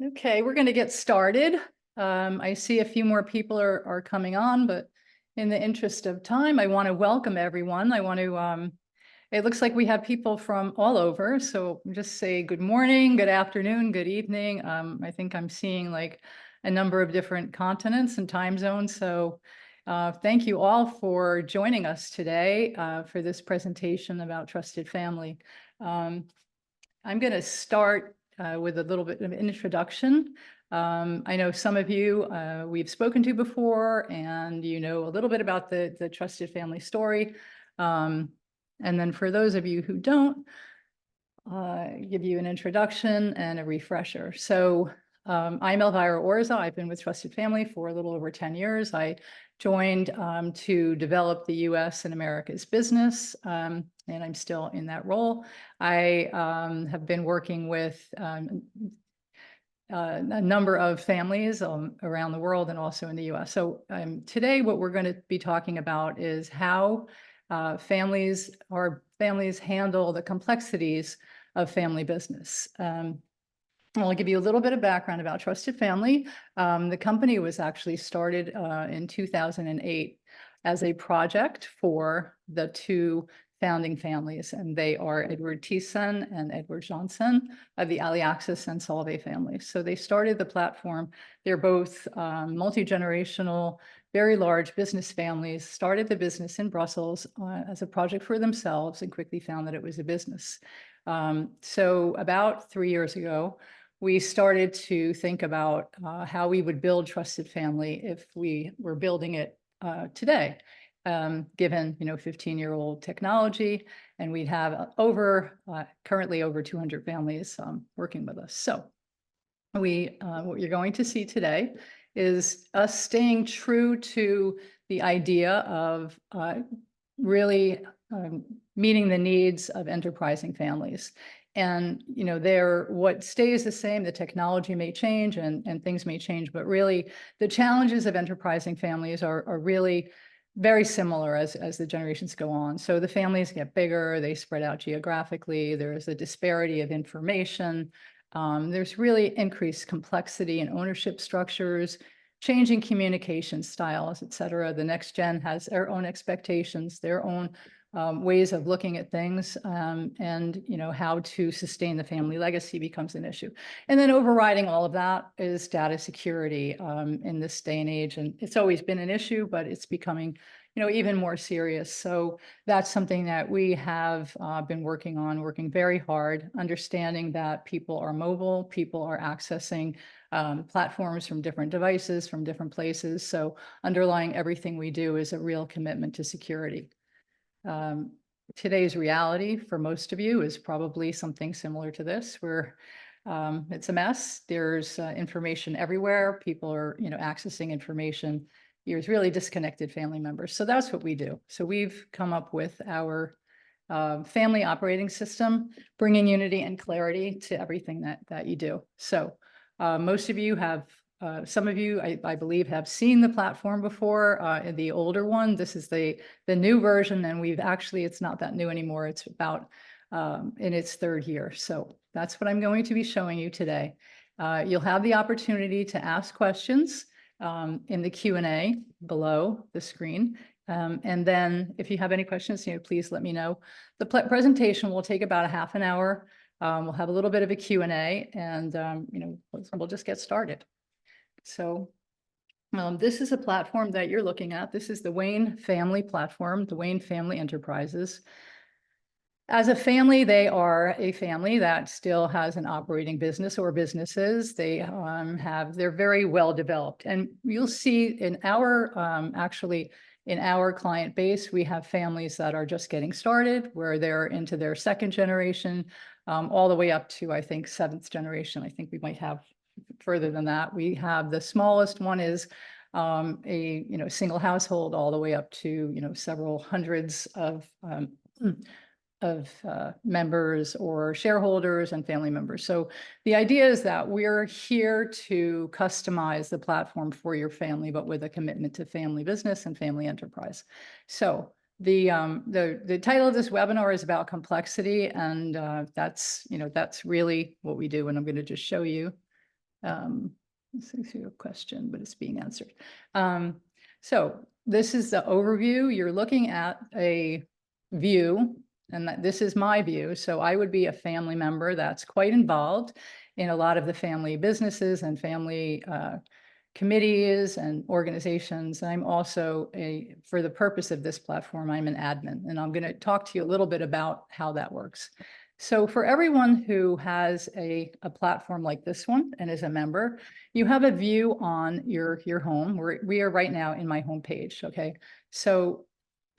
Okay, we're going to get started. I see a few more people are coming on, but in the interest of time, I want to welcome everyone. It looks like we have people from all over. So just say good morning, good afternoon, good evening. I think I'm seeing like a number of different continents and time zones. So thank you all for joining us today for this presentation about trusted family. Um, I'm going to start with a little bit of an introduction. I know some of you we've spoken to before, and you know a little bit about the trusted family story. And then for those of you who don't, give you an introduction and a refresher. So I'm Elvira Orza. I've been with Trusted Family for a little over 10 years. I joined to develop the US and America's business, and I'm still in that role. I have been working with a number of families around the world and also in the US. So today what we're going to be talking about is how families handle the complexities of family business. I'll give you a little bit of background about Trusted Family. The company was actually started in 2008 as a project for the two founding families, and they are Edward Thiessen and Edward Johnson of the Aliaxis and Solvay families. So they started the platform. They're both multi-generational, very large business families, started the business in Brussels as a project for themselves and quickly found that it was a business. So about 3 years ago, we started to think about how we would build Trusted Family if we were building it today, given 15-year-old technology, and we'd have currently over 200 families working with us. So what you're going to see today is us staying true to the idea of really meeting the needs of enterprising families. And what stays the same, the technology may change and things may change, but really the challenges of enterprising families are really very similar as the generations go on. So the families get bigger, they spread out geographically, there's a disparity of information, there's really increased complexity in ownership structures, changing communication styles, et cetera. The next gen has their own expectations, their own ways of looking at things, and how to sustain the family legacy becomes an issue. And then overriding all of that is data security in this day and age. And it's always been an issue, but it's becoming even more serious. So that's something that we have been working very hard, understanding that people are mobile, people are accessing platforms from different devices, from different places. So underlying everything we do is a real commitment to security. Today's reality for most of you is probably something similar to this, where it's a mess. There's information everywhere. People are, accessing information. There's really disconnected family members. So that's what we do. So we've come up with our family operating system, bringing unity and clarity to everything that you do. So most of you have some of you, I believe, have seen the platform before, the older one. This is the new version, and it's not that new anymore. It's about in its third year. So that's what I'm going to be showing you today. You'll have the opportunity to ask questions in the Q&A below the screen. And then if you have any questions, please let me know. The presentation will take about a half an hour. We'll have a little bit of a Q&A, and we'll just get started. So this is a platform that you're looking at. This is the Wayne Family Platform, the Wayne Family Enterprises. As a family, they are a family that still has an operating business or businesses. They're very well developed. And you'll see in our client base, we have families that are just getting started, where they're into their second generation, all the way up to, I think, seventh generation. I think we might have further than that. We have the smallest one is a single household, all the way up to several hundreds of members or shareholders and family members. So the idea is that we're here to customize the platform for your family, but with a commitment to family business and family enterprise. So the title of this webinar is about complexity, and that's really what we do. And I'm going to just show you This is your question, but it's being answered. So this is the overview. You're looking at a view, and this is my view. So I would be a family member that's quite involved in a lot of the family businesses and family committees and organizations. I'm also for the purpose of this platform, I'm an admin, and I'm going to talk to you a little bit about how that works. So for everyone who has a platform like this one and is a member, you have a view on your home. We are right now in my home page. Okay. So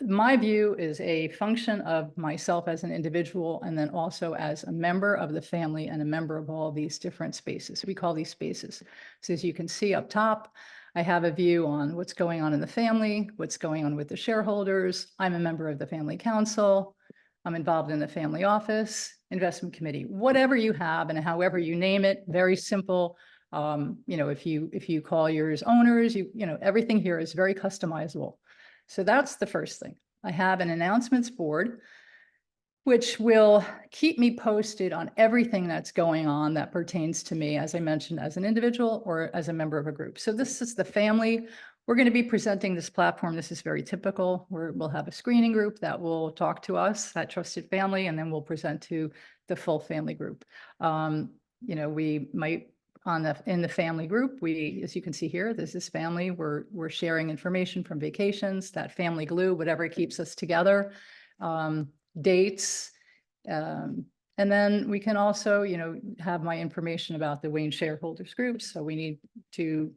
my view is a function of myself as an individual, and then also as a member of the family and a member of all these different spaces. We call these spaces. So as you can see up top, I have a view on what's going on in the family, what's going on with the shareholders. I'm a member of the family council. I'm involved in the family office, investment committee, whatever you have and however you name it, very simple. If you call yours owners, everything here is very customizable. So that's the first thing. I have an announcements board, which will keep me posted on everything that's going on that pertains to me, as I mentioned, as an individual or as a member of a group. So this is the family. We're going to be presenting this platform. This is very typical. We'll have a screening group that will talk to us, that trusted family, and then we'll present to the full family group. We might in the family group, as you can see here, this is family. We're sharing information from vacations, that family glue, whatever keeps us together, dates, and then we can also, have my information about the Wayne shareholders groups. So we need to,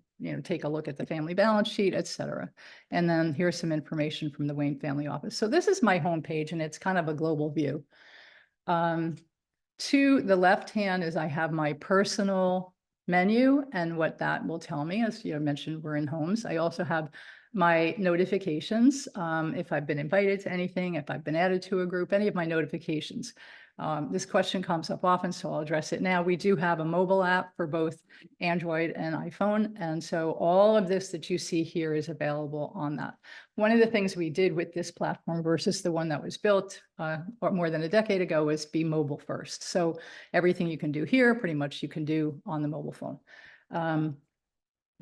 take a look at the family balance sheet, et cetera. And then here's some information from the Wayne family office. So this is my homepage, and it's kind of a global view. To the left hand is I have my personal menu, and what that will tell me, as you mentioned, we're in homes. I also have my notifications, if I've been invited to anything, if I've been added to a group, any of my notifications. This question comes up often, so I'll address it now. We do have a mobile app for both Android and iPhone, and so all of this that you see here is available on that. One of the things we did with this platform versus the one that was built more than a decade ago was be mobile first. So everything you can do here, pretty much you can do on the mobile phone.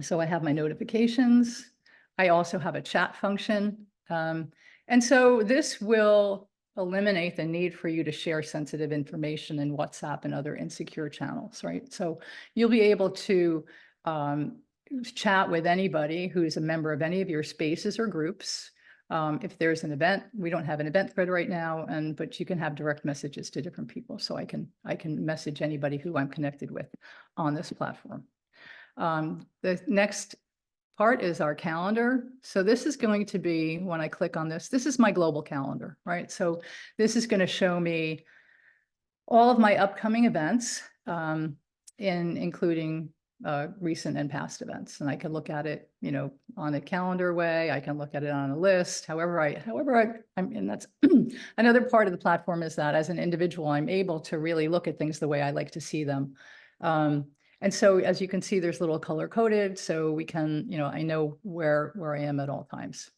So I have my notifications. I also have a chat function. And so this will eliminate the need for you to share sensitive information in WhatsApp and other insecure channels, right? So you'll be able to chat with anybody who's a member of any of your spaces or groups. If there's an event, we don't have an event thread right now, but you can have direct messages to different people. So I can message anybody who I'm connected with on this platform. The next part is our calendar. So this is going to be, when I click on this is my global calendar, right? So this is going to show me all of my upcoming events, including recent and past events. And I can look at it, on a calendar way. I can look at it on a list, however and that's another part of the platform, is that as an individual, I'm able to really look at things the way I like to see them. And so, as you can see, there's little color coded, so we can, I know where I am at all times.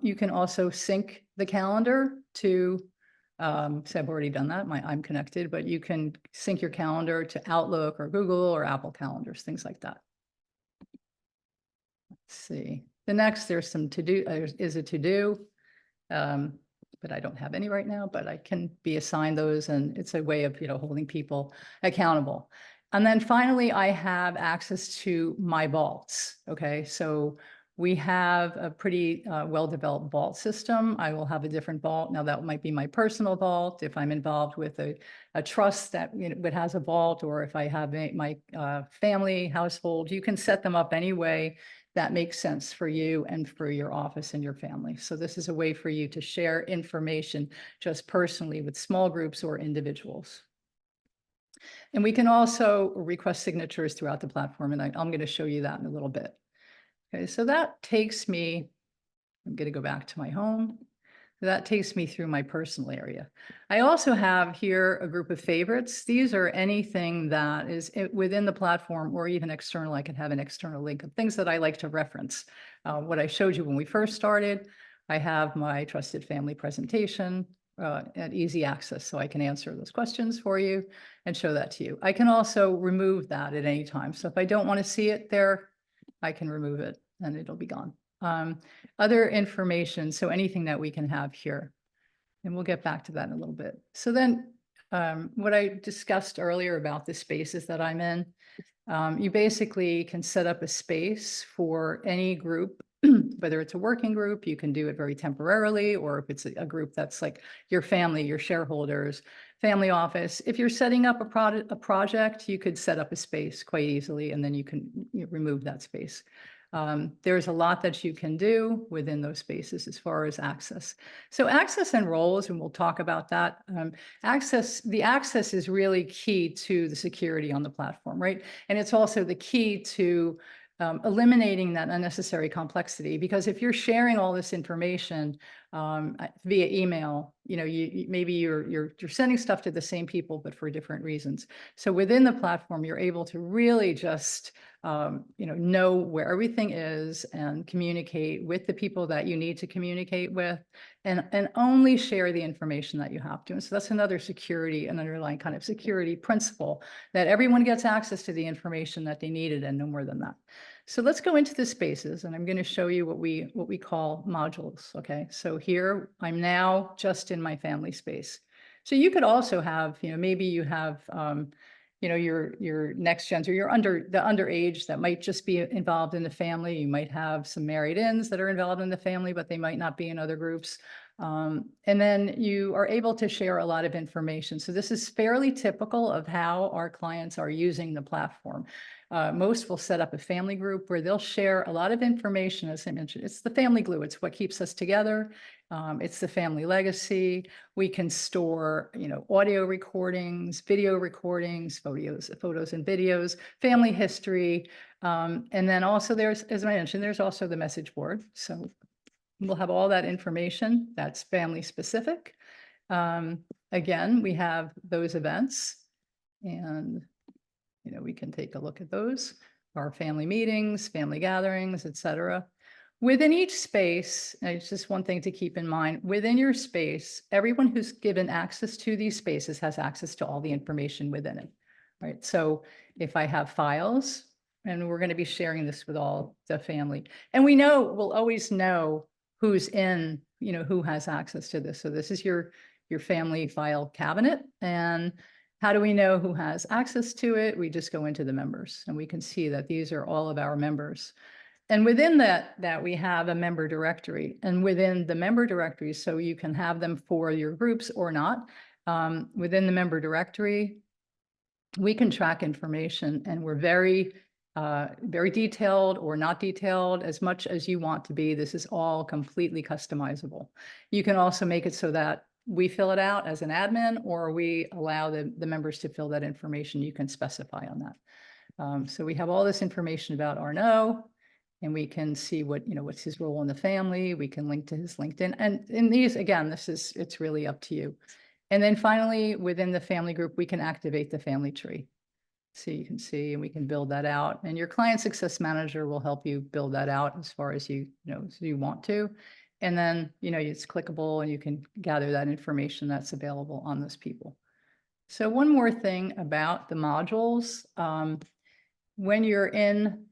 You can also sync the calendar to, so I've already done that, I'm connected, but you can sync your calendar to Outlook or Google or Apple calendars, things like that. Let's see. The next, there's some to-do, is a to-do, but I don't have any right now, but I can be assigned those, and it's a way of, holding people accountable. And then finally, I have access to my vaults. Okay, so we have a pretty well-developed vault system. I will have a different vault. Now that might be my personal vault if I'm involved with a trust that has a vault, or if I have my family household. You can set them up any way that makes sense for you and for your office and your family. So this is a way for you to share information just personally with small groups or individuals. And we can also request signatures throughout the platform, and I'm going to show you that in a little bit. Okay, so that takes me, I'm going to go back to my home. That takes me through my personal area. I also have here a group of favorites. These are anything that is within the platform or even external. I can have an external link of things that I like to reference. What I showed you when we first started, I have my trusted family presentation. at easy access, so I can answer those questions for you and show that to you. I can also remove that at any time. So if I don't want to see it there, I can remove it and it'll be gone. Other information, so anything that we can have here. And we'll get back to that in a little bit. So then what I discussed earlier about the spaces that I'm in, you basically can set up a space for any group, whether it's a working group, you can do it very temporarily, or if it's a group that's like your family, your shareholders, family office. If you're setting up a project, you could set up a space quite easily, and then you can remove that space. There's a lot that you can do within those spaces as far as access. So access and roles, and we'll talk about that. The access is really key to the security on the platform, right? And it's also the key to eliminating that unnecessary complexity, because if you're sharing all this information via email, maybe you're sending stuff to the same people, but for different reasons. So within the platform, you're able to really just know where everything is and communicate with the people that you need to communicate with, and only share the information that you have to. And so that's another security, an underlying kind of security principle, that everyone gets access to the information that they needed and no more than that. So let's go into the spaces, and I'm going to show you what we call modules. Okay, so here I'm now just in my family space. So you could also have, maybe you have your next gens, or you're underage that might just be involved in the family. You might have some married-ins that are involved in the family, but they might not be in other groups. And then you are able to share a lot of information. So this is fairly typical of how our clients are using the platform. Most will set up a family group where they'll share a lot of information. As I mentioned, it's the family glue. It's what keeps us together. It's the family legacy. We can store, audio recordings, video recordings, photos and videos, family history. And then also there's, as I mentioned, there's also the message board. So we'll have all that information that's family specific. Again, we have those events, and we can take a look at those, our family meetings, family gatherings, etc. Within each space, it's just one thing to keep in mind, within your space, everyone who's given access to these spaces has access to all the information within it, right? So if I have files, and we're going to be sharing this with all the family, and we'll always know who's in, who has access to this. So this is your family file cabinet, and how do we know who has access to it? We just go into the members, and we can see that these are all of our members. And within that we have a member directory, and within the member directory, so you can have them for your groups or not. Within the member directory, we can track information, and we're very detailed or not detailed, as much as you want to be. This is all completely customizable. You can also make it so that we fill it out as an admin, or we allow the members to fill that information. You can specify on that. So we have all this information about Arnaud, and we can see what's his role in the family. We can link to his LinkedIn. And in these, again, it's really up to you. And then finally, within the family group, we can activate the family tree. So you can see, and we can build that out. And your client success manager will help you build that out as far as you want to. And then, it's clickable, and you can gather that information that's available on those people. So one more thing about the modules, when you're in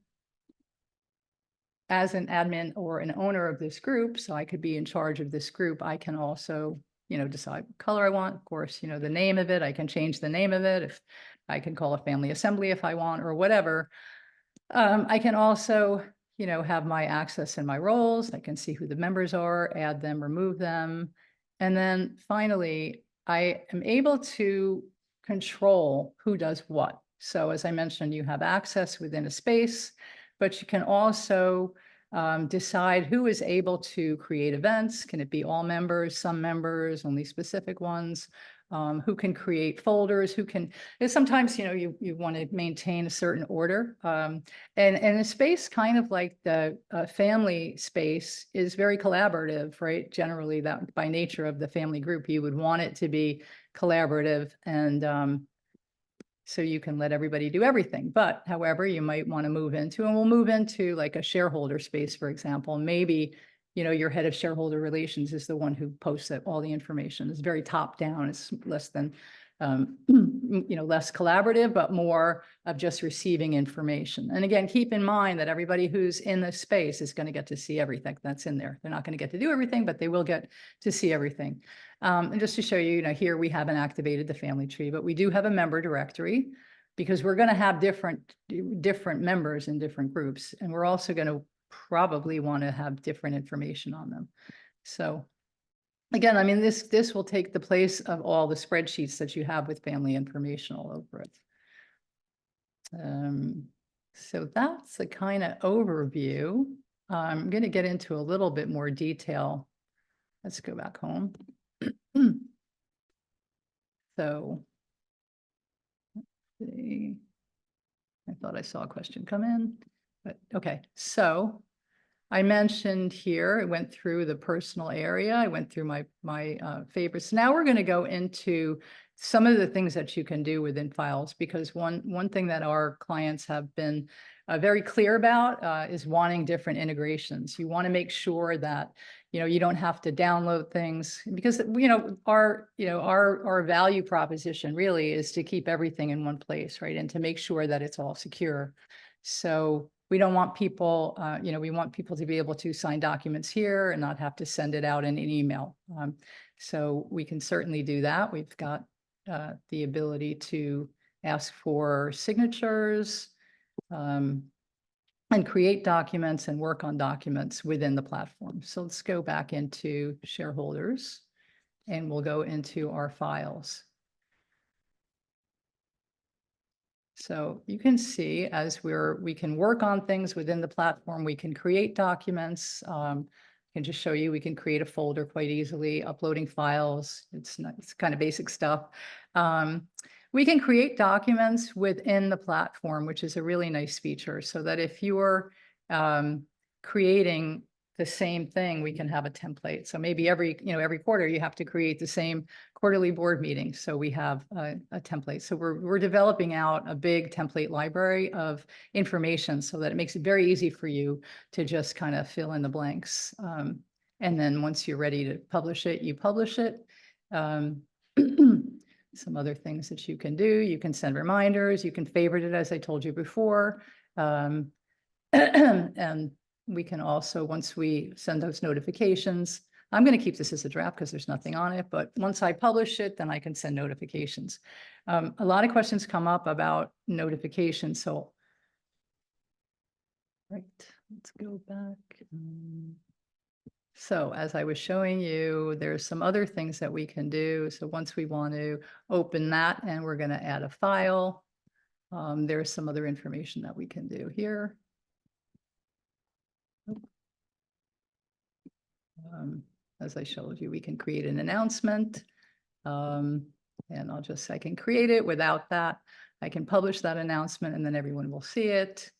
as an admin or an owner of this group, so I could be in charge of this group, I can also, decide what color I want. Of course, the name of it, I can change the name of it. If I can call a family assembly if I want, or whatever. I can also, have my access and my roles. I can see who the members are, add them, remove them. And then finally, I am able to control who does what. So as I mentioned, you have access within a space, but you can also decide who is able to create events. Can it be all members, some members, only specific ones? Who can create folders, sometimes, you want to maintain a certain order. And a space kind of like the family space is very collaborative, right? Generally, that by nature of the family group, you would want it to be collaborative, and so you can let everybody do everything. But however, you might want to move into, and we'll move into like a shareholder space, for example. Maybe your head of shareholder relations is the one who posts all the information. It's very top down. It's less than, less collaborative, but more of just receiving information. And again, keep in mind that everybody who's in this space is going to get to see everything that's in there. They're not going to get to do everything, but they will get to see everything. And just to show you, here we haven't activated the family tree, but we do have a member directory because we're going to have different members in different groups. And we're also going to probably want to have different information on them. So again, I mean, this will take the place of all the spreadsheets that you have with family information all over it. So that's the kind of overview. I'm going to get into a little bit more detail. Let's go back home. So, let's see. I thought I saw a question come in, but okay. So I mentioned here, I went through the personal area. I went through my favorites. Now we're going to go into some of the things that you can do within files, because one thing that our clients have been very clear about is wanting different integrations. You want to make sure that you don't have to download things, because our value proposition really is to keep everything in one place, right, and to make sure that it's all secure. So we don't want people, we want people to be able to sign documents here and not have to send it out in an email. So we can certainly do that. We've got the ability to ask for signatures and create documents and work on documents within the platform. So let's go back into shareholders and we'll go into our files. So you can see as we can work on things within the platform, we can create documents. I can just show you, we can create a folder quite easily, uploading files. It's kind of basic stuff. We can create documents within the platform, which is a really nice feature, so that if you're creating the same thing, we can have a template. So maybe every quarter you have to create the same quarterly board meeting. So we have a template. So we're developing out a big template library of information so that it makes it very easy for you to just kind of fill in the blanks. And then once you're ready to publish it, you publish it. Some other things that you can do, you can send reminders, you can favorite it, as I told you before. And we can also, once we send those notifications, I'm going to keep this as a draft because there's nothing on it, but once I publish it, then I can send notifications. A lot of questions come up about notifications. So, right, let's go back. So as I was showing you, there's some other things that we can do. So once we want to open that and we're going to add a file, there's some other information that we can do here. As I showed you, we can create an announcement, and I can create it. Without that, I can publish that announcement and then everyone will see it.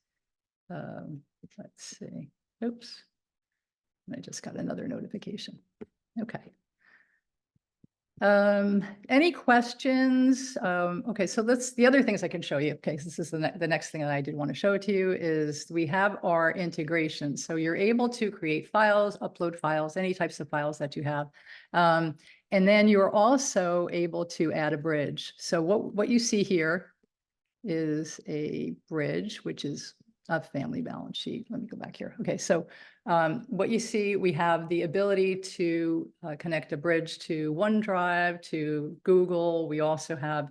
Let's see. Oops. I just got another notification. Okay. Any questions? Okay, so that's the other things I can show you. Okay, so this is the next thing that I did want to show to you is we have our integration. So you're able to create files, upload files, any types of files that you have. And then you're also able to add a bridge. So what you see here is a bridge, which is a family balance sheet. Let me go back here. Okay, so what you see, we have the ability to connect a bridge to OneDrive, to Google. We also have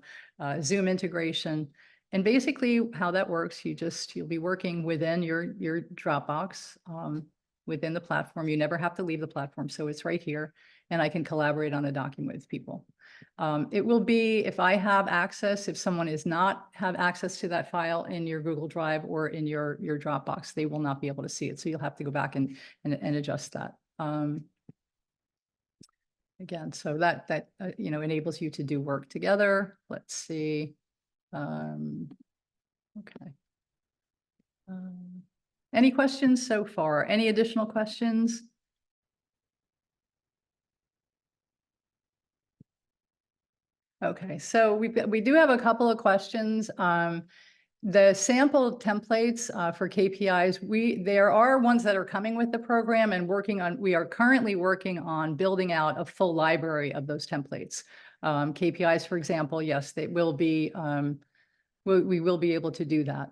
Zoom integration. And basically how that works, you'll be working within your Dropbox within the platform. You never have to leave the platform. So it's right here and I can collaborate on a document with people. It will be, if I have access, if someone does not have access to that file in your Google Drive or in your Dropbox, they will not be able to see it. So you'll have to go back and adjust that. Again, so that enables you to do work together. Let's see. Okay. Any questions so far? Any additional questions? Okay, so we do have a couple of questions. The sample templates for KPIs, there are ones that are coming with the program and we are currently working on building out a full library of those templates. KPIs, for example, yes, they will be, we will be able to do that.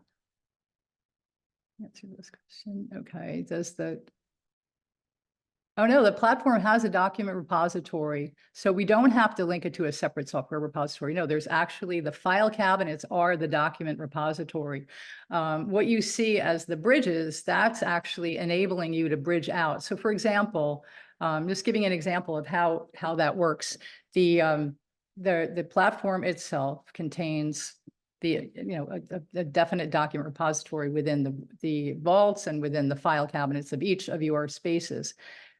Answer this question. Okay, oh no, the platform has a document repository, so we don't have to link it to a separate software repository. No, there's actually the file cabinets are the document repository. What you see as the bridges, that's actually enabling you to bridge out. So for example, just giving an example of how that works, the platform itself contains a definite document repository within the vaults and within the file cabinets of each of your spaces.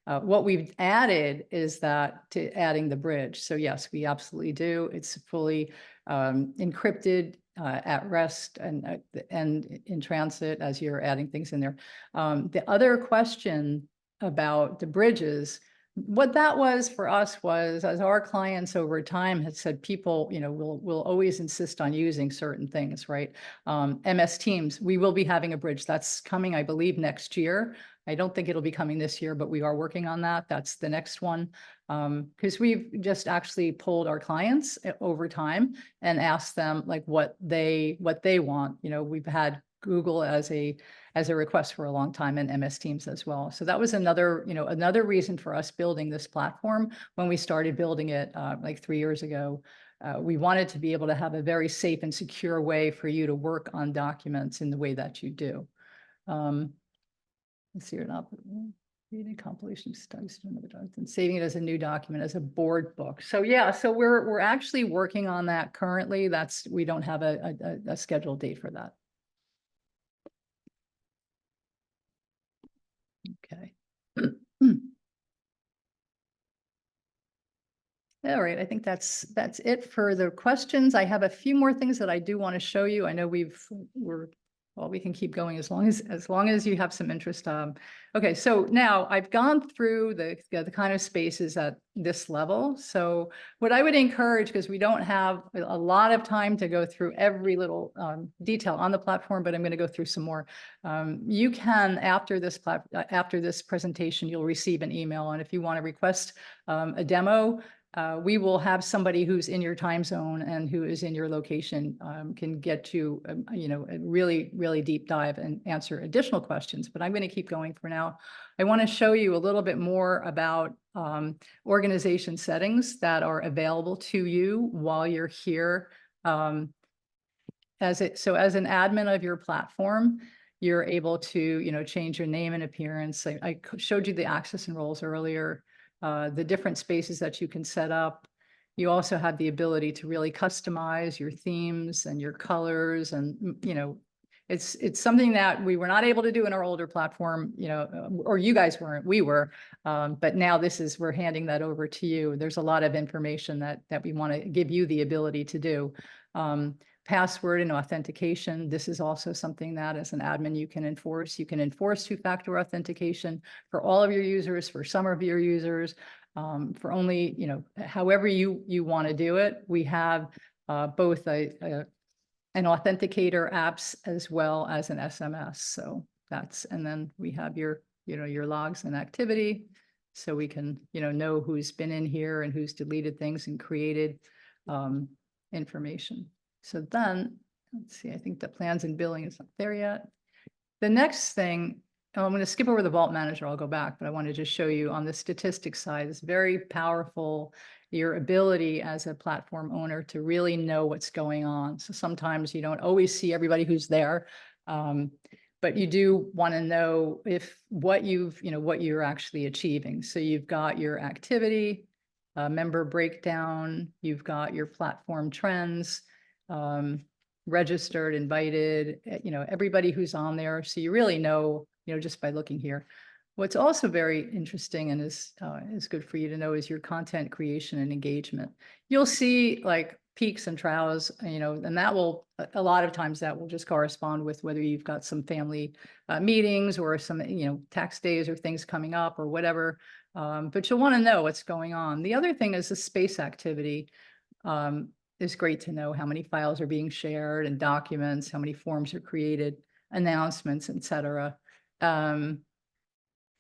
What we've added is that to adding the bridge. So yes, we absolutely do. It's fully encrypted at rest and in transit as you're adding things in there. The other question about the bridges, what that was for us was, as our clients over time had said, people, will always insist on using certain things, right? MS Teams, we will be having a bridge that's coming, I believe, next year. I don't think it'll be coming this year, but we are working on that. That's the next one. Because we've just actually polled our clients over time and asked them like what they want. We've had Google as a request for a long time, and MS Teams as well. So that was another reason for us building this platform when we started building it like 3 years ago. We wanted to be able to have a very safe and secure way for you to work on documents in the way that you do. Let's see, you're not reading compilation studies and saving it as a new document as a board book. So yeah, so we're actually working on that currently. We don't have a scheduled date for that. Okay. All right, I think that's it for the questions. I have a few more things that I do want to show you. I know we can keep going as long as you have some interest. Okay, so now I've gone through the kind of spaces at this level. So what I would encourage, because we don't have a lot of time to go through every little detail on the platform, but I'm going to go through some more. You can, after this presentation, you'll receive an email, and if you want to request a demo, we will have somebody who's in your time zone and who is in your location can get you, a really, really deep dive and answer additional questions. But I'm going to keep going for now. I want to show you a little bit more about organization settings that are available to you while you're here. As an admin of your platform, you're able to, change your name and appearance. I showed you the access and roles earlier. The different spaces that you can set up. You also have the ability to really customize your themes and your colors. And, it's something that we were not able to do in our older platform, or you guys weren't, we were. But now we're handing that over to you. There's a lot of information that we want to give you the ability to do. Password and authentication. This is also something that as an admin you can enforce. You can enforce two-factor authentication for all of your users, for some of your users, for only, however you want to do it. We have both an authenticator apps as well as an SMS. So and then we have your logs and activity. So we can, know who's been in here and who's deleted things and created information. So then, let's see, I think the plans and billing is not there yet. The next thing, I'm going to skip over the Vault Manager, I'll go back, but I want to just show you on the statistics side, it's very powerful, your ability as a platform owner to really know what's going on. So sometimes you don't always see everybody who's there, but you do want to know what you're actually achieving. So you've got your activity, member breakdown, you've got your platform trends, registered, invited, everybody who's on there. So you really know, just by looking here. What's also very interesting and is good for you to know is your content creation and engagement. You'll see like peaks and troughs, and that will, a lot of times that will just correspond with whether you've got some family meetings or some, tax days or things coming up or whatever. But you'll want to know what's going on. The other thing is the space activity. is great to know how many files are being shared and documents, how many forms are created, announcements, et cetera.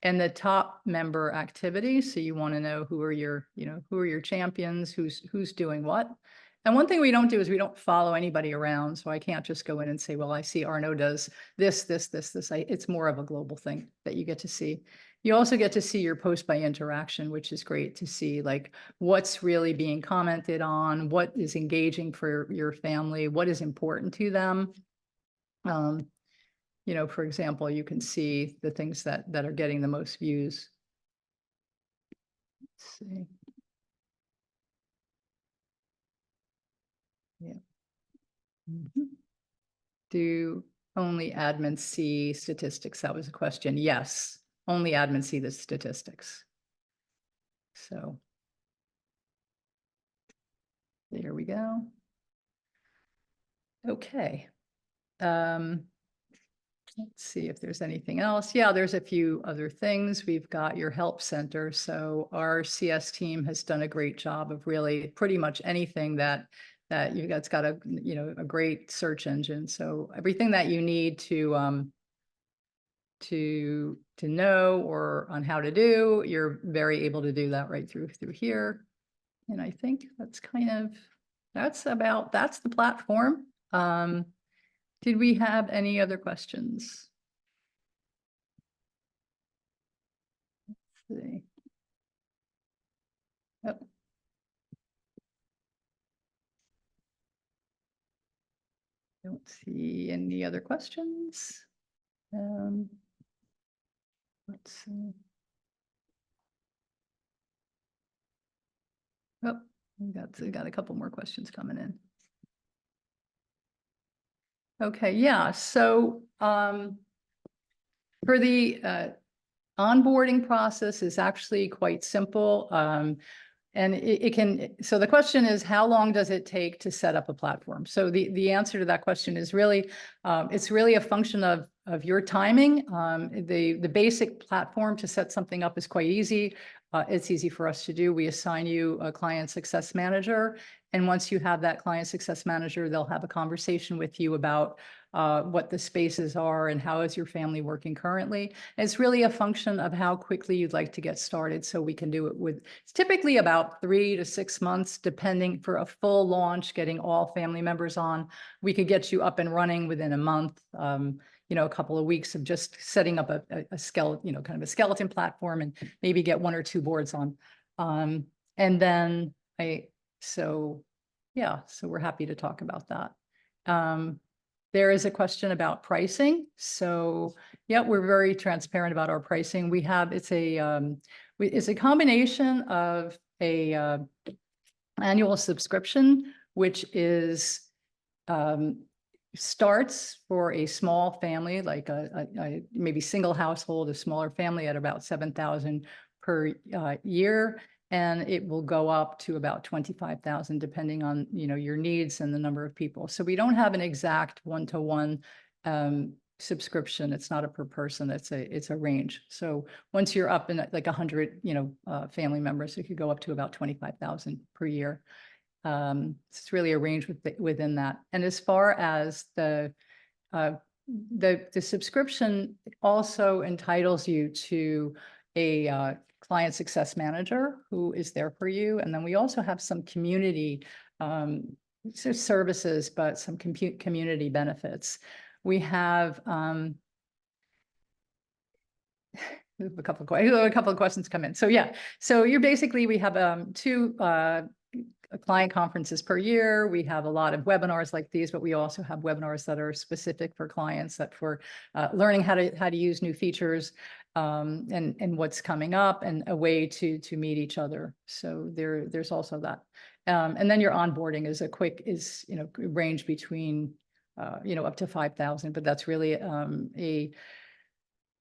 And the top member activities. So you want to know who are your, who are your champions, who's doing what. And one thing we don't do is we don't follow anybody around. So I can't just go in and say, well, I see Arno does this. It's more of a global thing that you get to see. You also get to see your post by interaction, which is great to see, like what's really being commented on, what is engaging for your family, what is important to them. For example, you can see the things that are getting the most views. Let's see. Yeah. Do only admins see statistics? That was a question. Yes, only admins see the statistics. So there we go. Okay. Let's see if there's anything else. Yeah, there's a few other things. We've got your help center. So our CS team has done a great job of really pretty much anything that you got. It's got a great search engine. So everything that you need to know or on how to do, you're very able to do that right through here. And I think that's that's the platform. Did we have any other questions? Let's see. Oh. Don't see any other questions. Let's see. Oh, we got a couple more questions coming in. Okay, yeah. So for the onboarding process is actually quite simple. And so the question is, how long does it take to set up a platform? So the answer to that question is really, it's really a function of your timing. The basic platform to set something up is quite easy. It's easy for us to do. We assign you a client success manager. And once you have that client success manager, they'll have a conversation with you about what the spaces are and how is your family working currently. And it's really a function of how quickly you'd like to get started. So we can do it it's typically about 3 to 6 months, depending for a full launch, getting all family members on. We could get you up and running within a month. A couple of weeks of just setting up a skeleton, kind of a skeleton platform and maybe get 1 or 2 boards on. And then so we're happy to talk about that. There is a question about pricing. So yeah, we're very transparent about our pricing. It's a combination of a annual subscription, which is starts for a small family, like a maybe single household, a smaller family at about 7,000 per year. And it will go up to about 25,000 depending on, your needs and the number of people. So we don't have an exact one-to-one subscription. It's not a per person, it's a range. So once you're up in like 100, family members, it could go up to about 25,000 per year. It's really a range within that. And as far as the subscription also entitles you to a client success manager who is there for you. And then we also have some community services, but some community benefits. We have a couple of questions come in. So yeah, so we have 2 client conferences per year. We have a lot of webinars like these, but we also have webinars that are specific for clients that for learning how to use new features and what's coming up and a way to meet each other. So there's also that. And then your onboarding is range between up to 5,000, but that's really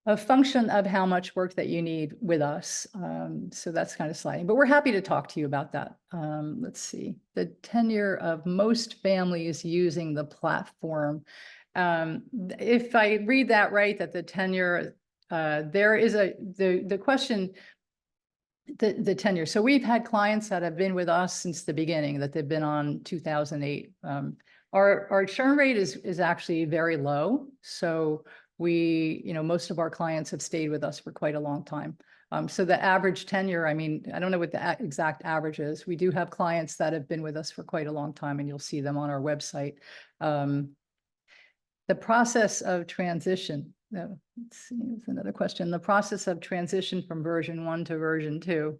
a function of how much work that you need with us. So that's kind of sliding, but we're happy to talk to you about that. Let's see, the tenure of most families using the platform. If I read that right, that the tenure, there is the question The tenure. So we've had clients that have been with us since the beginning, that they've been on 2008. Our churn rate is actually very low. So most of our clients have stayed with us for quite a long time. So the average tenure, I mean, I don't know what the exact average is. We do have clients that have been with us for quite a long time, and you'll see them on our website. The process of transition. Let's see, there's another question. The process of transition from version 1 to version 2.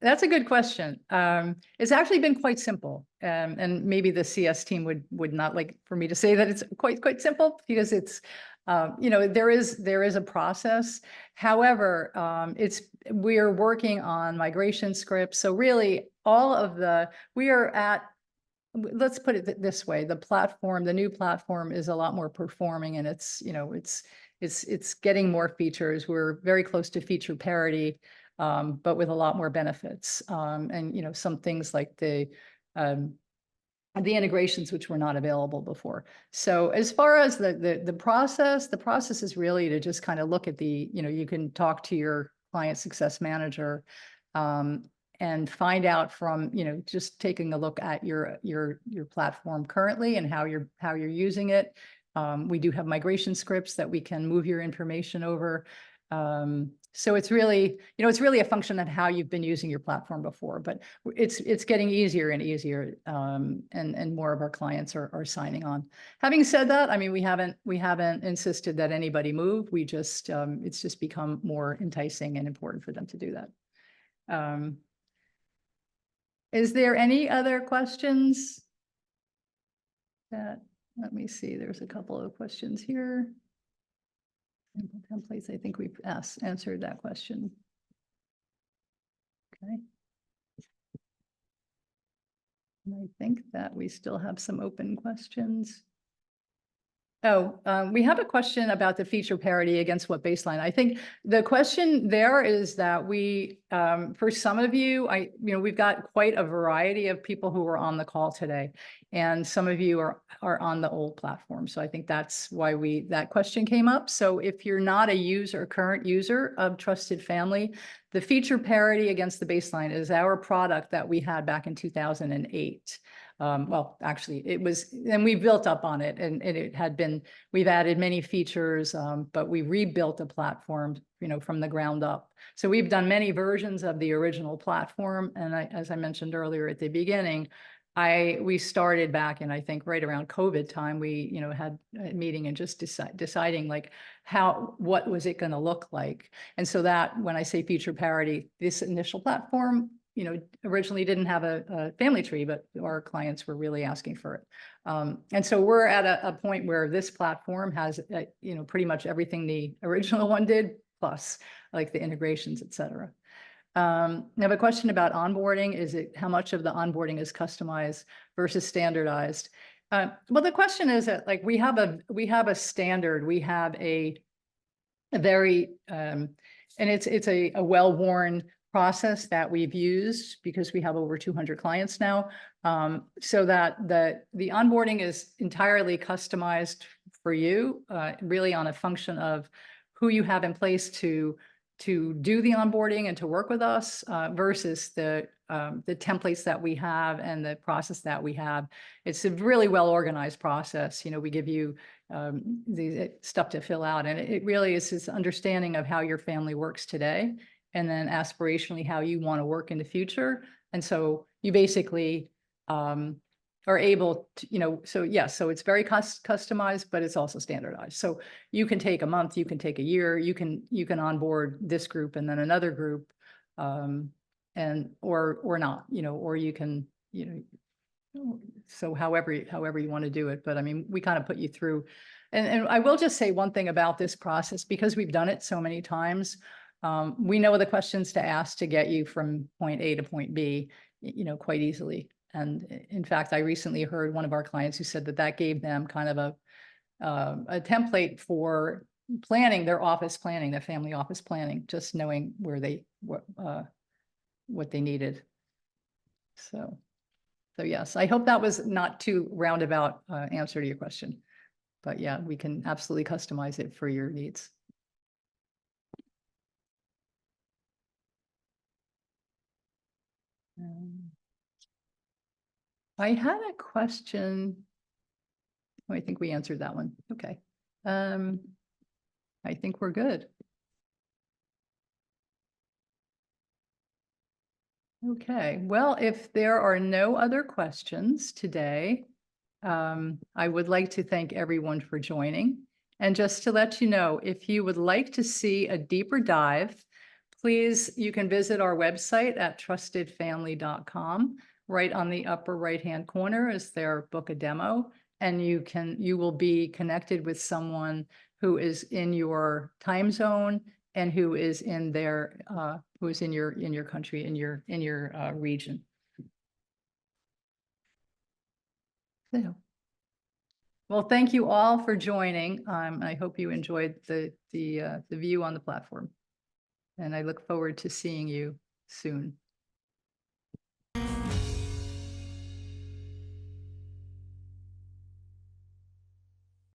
That's a good question. It's actually been quite simple. And maybe the CS team would not like for me to say that it's quite simple, because it's, there is a process. However, we're working on migration scripts. So really let's put it this way, the new platform is a lot more performing, and it's getting more features. We're very close to feature parity, but with a lot more benefits. And some things like the integrations, which were not available before. So as far as the process is really to just kind of look at you can talk to your client success manager, and find out from, just taking a look at your platform currently and how you're using it. We do have migration scripts that we can move your information over. So it's really a function of how you've been using your platform before, but it's getting easier and easier, and more of our clients are signing on. Having said that, I mean, we haven't insisted that anybody move. It's just become more enticing and important for them to do that. Is there any other questions? Let me see, there's a couple of questions here. Sample templates, I think we've answered that question. Okay. And I think that we still have some open questions. Oh, we have a question about the feature parity against what baseline. I think the question there is that for some of you, we've got quite a variety of people who are on the call today, and some of you are on the old platform. So I think that's why that question came up. So if you're not a current user of Trusted Family, the feature parity against the baseline is our product that we had back in 2008. Well, actually it was, and we built up on it, and we've added many features, but we rebuilt the platform, from the ground up. So we've done many versions of the original platform. And as I mentioned earlier at the beginning, we started back in, I think, right around COVID time. We, had a meeting and just deciding like what was it going to look like. And so that, when I say feature parity, this initial platform, originally didn't have a family tree, but our clients were really asking for it. And so we're at a point where this platform has, pretty much everything the original one did, plus like the integrations, et cetera. I have a question about onboarding. How much of the onboarding is customized versus standardized? Well, the question is that, like, we have a standard, we have a very, and it's a well-worn process that we've used because we have over 200 clients now. So that the onboarding is entirely customized for you, really on a function of who you have in place to do the onboarding and to work with us, versus the templates that we have and the process that we have. It's a really well-organized process. We give you the stuff to fill out, and it really is this understanding of how your family works today, and then aspirationally how you want to work in the future. And so you basically are able to, so it's very customized, but it's also standardized. So you can take a month, you can take a year, you can onboard this group and then another group, or not, or you can, so however you want to do it. But I mean, we kind of put you through, and I will just say one thing about this process, because we've done it so many times. We know the questions to ask to get you from point A to point B, quite easily. And in fact, I recently heard one of our clients who said that gave them kind of a template for planning their family office planning, just knowing what they needed. So yes, I hope that was not too roundabout answer to your question, but yeah, we can absolutely customize it for your needs. I had a question. Oh, I think we answered that one. Okay. I think we're good. Okay, well, if there are no other questions today, I would like to thank everyone for joining. And just to let you know, if you would like to see a deeper dive, please, you can visit our website at trustedfamily.com. Right on the upper right-hand corner is their book a demo, and you will be connected with someone who is in your time zone and who is in their who is in your country, in your region. So, well, thank you all for joining. I hope you enjoyed the view on the platform, and I look forward to seeing you soon.